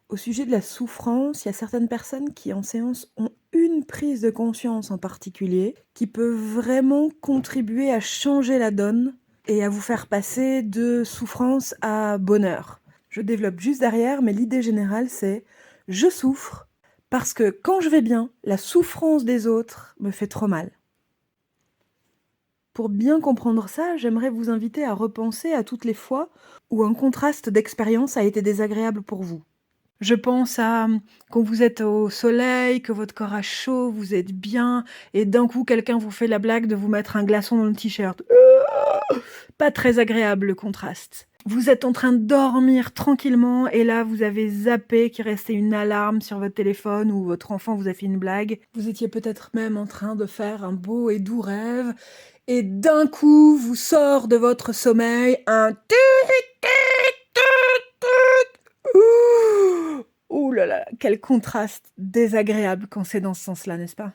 Au sujet de la souffrance, il y a certaines personnes qui, en séance, ont une prise de conscience en particulier, qui peut vraiment contribuer à changer la donne et à vous faire passer de souffrance à bonheur. Je développe juste derrière, mais l'idée générale, c'est « je souffre parce que quand je vais bien, la souffrance des autres me fait trop mal ». Pour bien comprendre ça, j'aimerais vous inviter à repenser à toutes les fois où un contraste d'expérience a été désagréable pour vous. Je pense à quand vous êtes au soleil, que votre corps a chaud, vous êtes bien, et d'un coup, quelqu'un vous fait la blague de vous mettre un glaçon dans le t-shirt. Pas très agréable, le contraste. Vous êtes en train de dormir tranquillement, et là, vous avez zappé qu'il restait une alarme sur votre téléphone, ou votre enfant vous a fait une blague. Vous étiez peut-être même en train de faire un beau et doux rêve, et d'un coup, vous sort de votre sommeil un ouh là là, quel contraste désagréable quand c'est dans ce sens-là, n'est-ce pas?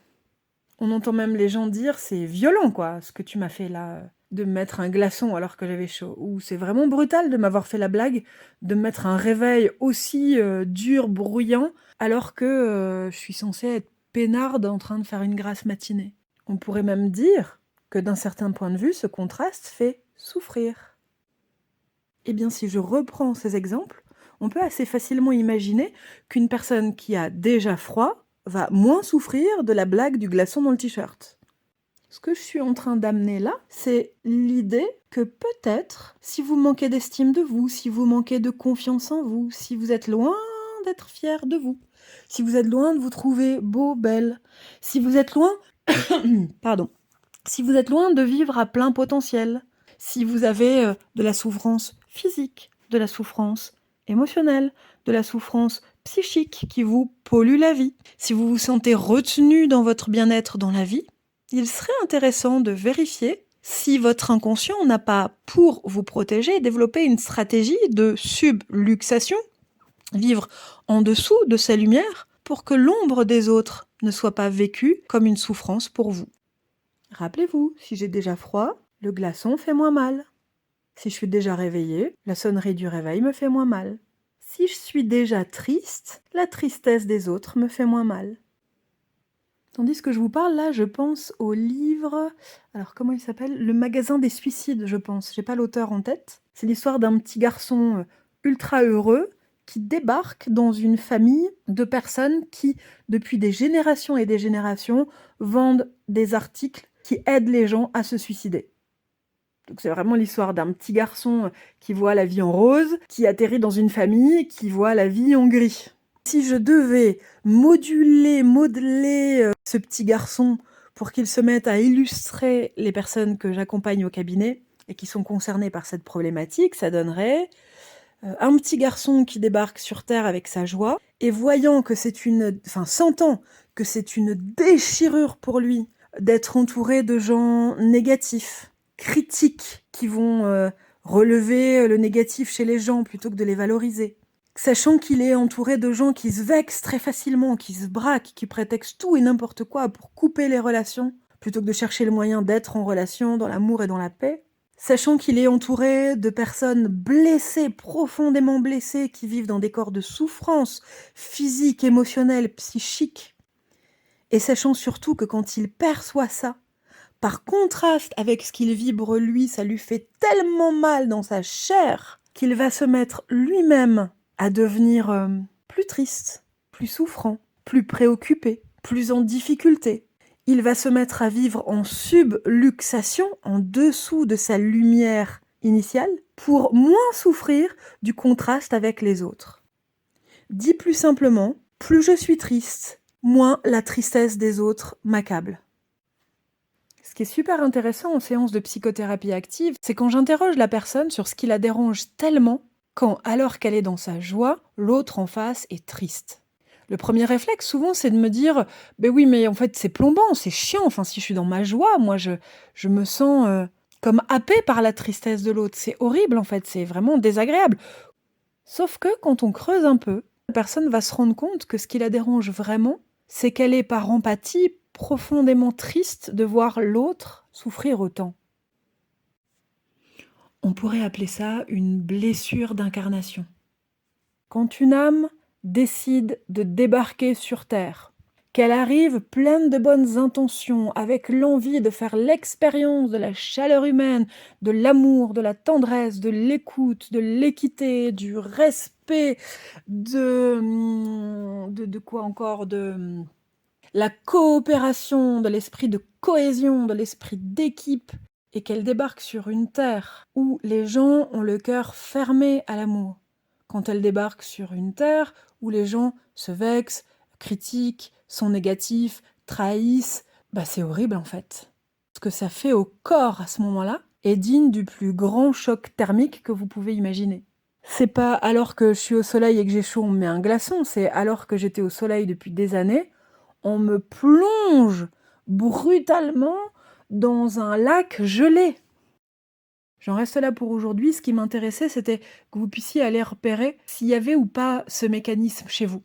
On entend même les gens dire: «C'est violent quoi, ce que tu m'as fait là, de me mettre un glaçon alors que j'avais chaud» ou «C'est vraiment brutal de m'avoir fait la blague, de me mettre un réveil aussi, dur, bruyant, alors que, je suis censée être peinarde en train de faire une grasse matinée». On pourrait même dire que d'un certain point de vue, ce contraste fait souffrir. Eh bien, si je reprends ces exemples, on peut assez facilement imaginer qu'une personne qui a déjà froid va moins souffrir de la blague du glaçon dans le t-shirt. Ce que je suis en train d'amener là, c'est l'idée que peut-être, si vous manquez d'estime de vous, si vous manquez de confiance en vous, si vous êtes loin d'être fier de vous, si vous êtes loin de vous trouver beau, belle, si vous êtes loin, pardon, si vous êtes loin de vivre à plein potentiel, si vous avez de la souffrance physique, de la souffrance émotionnelle, de la souffrance psychique qui vous pollue la vie, si vous vous sentez retenu dans votre bien-être dans la vie, il serait intéressant de vérifier si votre inconscient n'a pas, pour vous protéger, développé une stratégie de subluxation, vivre en dessous de sa lumière, pour que l'ombre des autres ne soit pas vécue comme une souffrance pour vous. Rappelez-vous, si j'ai déjà froid, le glaçon fait moins mal. Si je suis déjà réveillée, la sonnerie du réveil me fait moins mal. Si je suis déjà triste, la tristesse des autres me fait moins mal. Tandis que je vous parle là, je pense au livre, alors comment il s'appelle? Le magasin des suicides, je pense. J'ai pas l'auteur en tête. C'est l'histoire d'un petit garçon ultra heureux qui débarque dans une famille de personnes qui, depuis des générations et des générations, vendent des articles qui aident les gens à se suicider. Donc c'est vraiment l'histoire d'un petit garçon qui voit la vie en rose, qui atterrit dans une famille qui voit la vie en gris. Si je devais modeler ce petit garçon pour qu'il se mette à illustrer les personnes que j'accompagne au cabinet et qui sont concernées par cette problématique, ça donnerait un petit garçon qui débarque sur Terre avec sa joie et voyant que sentant que c'est une déchirure pour lui d'être entouré de gens négatifs, critiques, qui vont relever le négatif chez les gens plutôt que de les valoriser. Sachant qu'il est entouré de gens qui se vexent très facilement, qui se braquent, qui prétextent tout et n'importe quoi pour couper les relations, plutôt que de chercher le moyen d'être en relation, dans l'amour et dans la paix. Sachant qu'il est entouré de personnes blessées, profondément blessées, qui vivent dans des corps de souffrance physique, émotionnelle, psychique. Et sachant surtout que quand il perçoit ça, par contraste avec ce qu'il vibre lui, ça lui fait tellement mal dans sa chair qu'il va se mettre lui-même à devenir plus triste, plus souffrant, plus préoccupé, plus en difficulté. Il va se mettre à vivre en subluxation, en dessous de sa lumière initiale, pour moins souffrir du contraste avec les autres. Dit plus simplement, plus je suis triste, moins la tristesse des autres m'accable. Ce qui est super intéressant en séance de psychothérapie active, c'est quand j'interroge la personne sur ce qui la dérange tellement quand, alors qu'elle est dans sa joie, l'autre en face est triste. Le premier réflexe, souvent, c'est de me dire « Ben oui, mais en fait, c'est plombant, c'est chiant. Enfin, si je suis dans ma joie, moi, je me sens comme happée par la tristesse de l'autre. C'est horrible, en fait. C'est vraiment désagréable. » Sauf que, quand on creuse un peu, la personne va se rendre compte que ce qui la dérange vraiment, c'est qu'elle est par empathie profondément triste de voir l'autre souffrir autant. On pourrait appeler ça une blessure d'incarnation. Quand une âme décide de débarquer sur Terre, qu'elle arrive pleine de bonnes intentions, avec l'envie de faire l'expérience de la chaleur humaine, de l'amour, de la tendresse, de l'écoute, de l'équité, du respect, de quoi encore, de la coopération, de l'esprit de cohésion, de l'esprit d'équipe, et qu'elle débarque sur une terre où les gens ont le cœur fermé à l'amour. Quand elle débarque sur une terre où les gens se vexent, critiquent, sont négatifs, trahissent, c'est horrible en fait. Ce que ça fait au corps à ce moment-là est digne du plus grand choc thermique que vous pouvez imaginer. C'est pas alors que je suis au soleil et que j'ai chaud, on me met un glaçon, c'est alors que j'étais au soleil depuis des années, on me plonge brutalement dans un lac gelé. J'en reste là pour aujourd'hui. Ce qui m'intéressait, c'était que vous puissiez aller repérer s'il y avait ou pas ce mécanisme chez vous.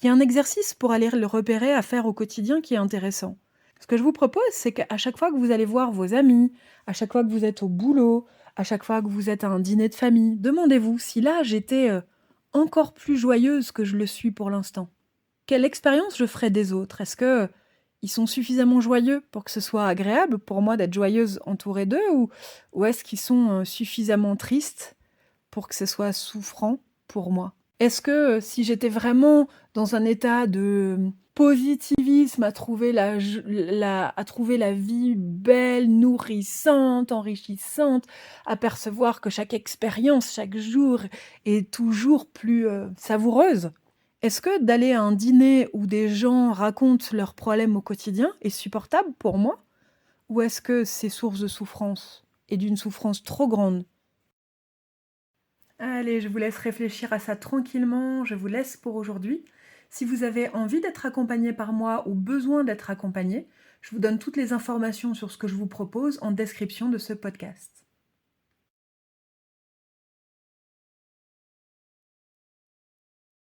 Il y a un exercice pour aller le repérer à faire au quotidien qui est intéressant. Ce que je vous propose, c'est qu'à chaque fois que vous allez voir vos amis, à chaque fois que vous êtes au boulot, à chaque fois que vous êtes à un dîner de famille, demandez-vous si là j'étais encore plus joyeuse que je le suis pour l'instant. Quelle expérience je ferais des autres? Est-ce que ils sont suffisamment joyeux pour que ce soit agréable pour moi d'être joyeuse entourée d'eux, ou est-ce qu'ils sont suffisamment tristes pour que ce soit souffrant pour moi? Est-ce que si j'étais vraiment dans un état de positivisme à trouver à trouver la vie belle, nourrissante, enrichissante, à percevoir que chaque expérience, chaque jour est toujours plus savoureuse, est-ce que d'aller à un dîner où des gens racontent leurs problèmes au quotidien est supportable pour moi? Ou est-ce que c'est source de souffrance, et d'une souffrance trop grande? Allez, je vous laisse réfléchir à ça tranquillement, je vous laisse pour aujourd'hui. Si vous avez envie d'être accompagné par moi ou besoin d'être accompagné, je vous donne toutes les informations sur ce que je vous propose en description de ce podcast.